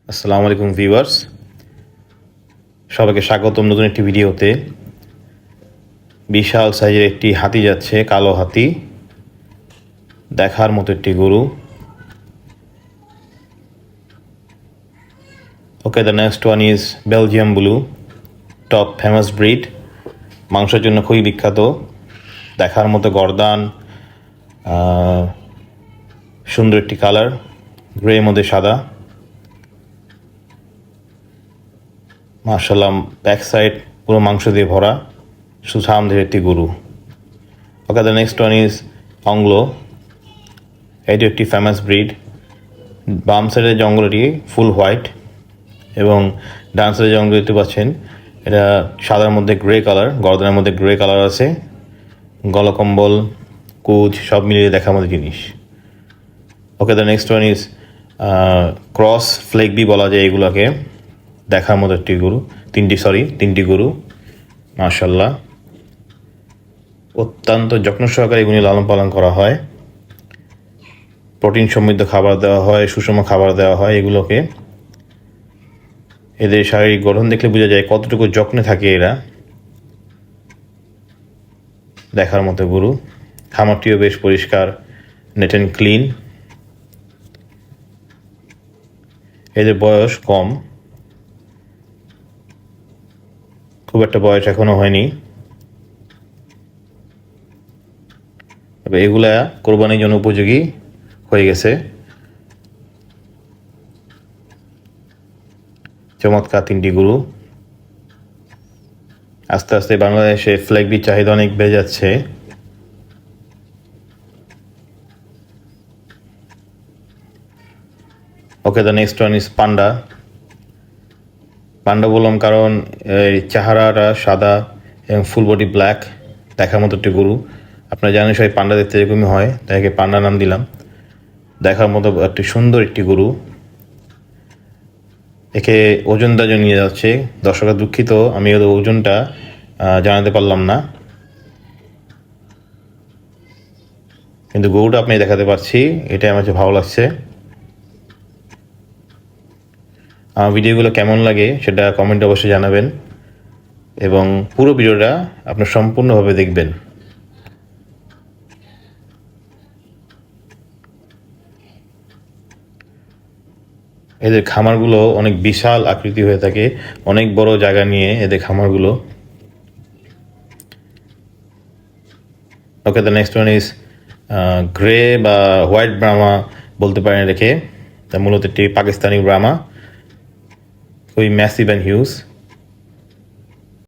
আসসালামু আলাইকুম ভিউয়ার্স, সবাইকে স্বাগতম নতুন একটি ভিডিওতে। বিশাল সাইজের একটি হাতি যাচ্ছে, কালো হাতি, দেখার মতো একটি গরু। Okay, the next one is Belgium blue, top famous breed, মাংসের জন্য খুবই বিখ্যাত। দেখার মতো গর্দান, সুন্দর একটি কালার, গ্রে মধ্যে সাদা। মাশাআল্লাহ, ব্যাক সাইড পুরো মাংস দিয়ে ভরা, সুঠামদের একটি গরু। Okay, the next one is অংলো, এটি একটি ফেমাস ব্রিড। বাম সাইডের জঙ্গলটি ফুল হোয়াইট এবং ডান সাইডের জঙ্গল দেখতে পাচ্ছেন, এটা সাদার মধ্যে গ্রে কালার, গর্দানের মধ্যে গ্রে কালার আছে। গলকম্বল, কুচ সব মিলিয়ে দেখার মতো জিনিস। Okay, the next one is cross Fleckvieh বলা যায় এগুলোকে, দেখার মতো একটি গরু, তিনটি গরু। মাশাআল্লাহ, অত্যন্ত যত্ন সহকারে এগুলি লালন পালন করা হয়। প্রোটিন সমৃদ্ধ খাবার দেওয়া হয়, সুষম খাবার দেওয়া হয় এগুলোকে। এদের শারীরিক গঠন দেখলে বোঝা যায় কতটুকু যত্নে থাকে এরা। দেখার মতো গরু, খামারটিও বেশ পরিষ্কার, নেট অ্যান্ড ক্লিন। এদের বয়স কম, খুব একটা বয়স এখনো হয়নি, তবে এগুলা কোরবানির জন্য উপযোগী হয়ে গেছে। চমৎকার তিনটি গরু। আস্তে আস্তে বাংলাদেশে ফ্ল্যাগবির চাহিদা অনেক বেড়ে যাচ্ছে। ওকে, দ্য নেক্সট ওয়ান ইজ পান্ডা। পান্ডা বললাম কারণ এই চেহারাটা সাদা এবং ফুল বডি ব্ল্যাক, দেখার মতো একটি গরু। আপনারা জানেন সবাই পান্ডা দেখতে এরকমই হয়, তাই একে পান্ডা নাম দিলাম। দেখার মতো একটি সুন্দর একটি গরু। একে ওজন দাজে নিয়ে যাচ্ছে। দর্শকরা দুঃখিত, আমি ওদের ওজনটা জানাতে পারলাম না, কিন্তু গরুটা আপনি দেখাতে পারছি, এটাই আমার ভালো লাগছে। আমার ভিডিওগুলো কেমন লাগে সেটা কমেন্টে অবশ্যই জানাবেন এবং পুরো ভিডিওটা আপনার সম্পূর্ণভাবে দেখবেন। এদের খামারগুলো অনেক বিশাল আকৃতি হয়ে থাকে, অনেক বড় জায়গা নিয়ে এদের খামারগুলো। Okay, the next one is grey বা হোয়াইট ব্রাহ্মা বলতে পারেন রেখে, তা মূলত একটি পাকিস্তানি ব্রাহ্মা, খুবই ম্যাসিভ অ্যান্ড হিউজ।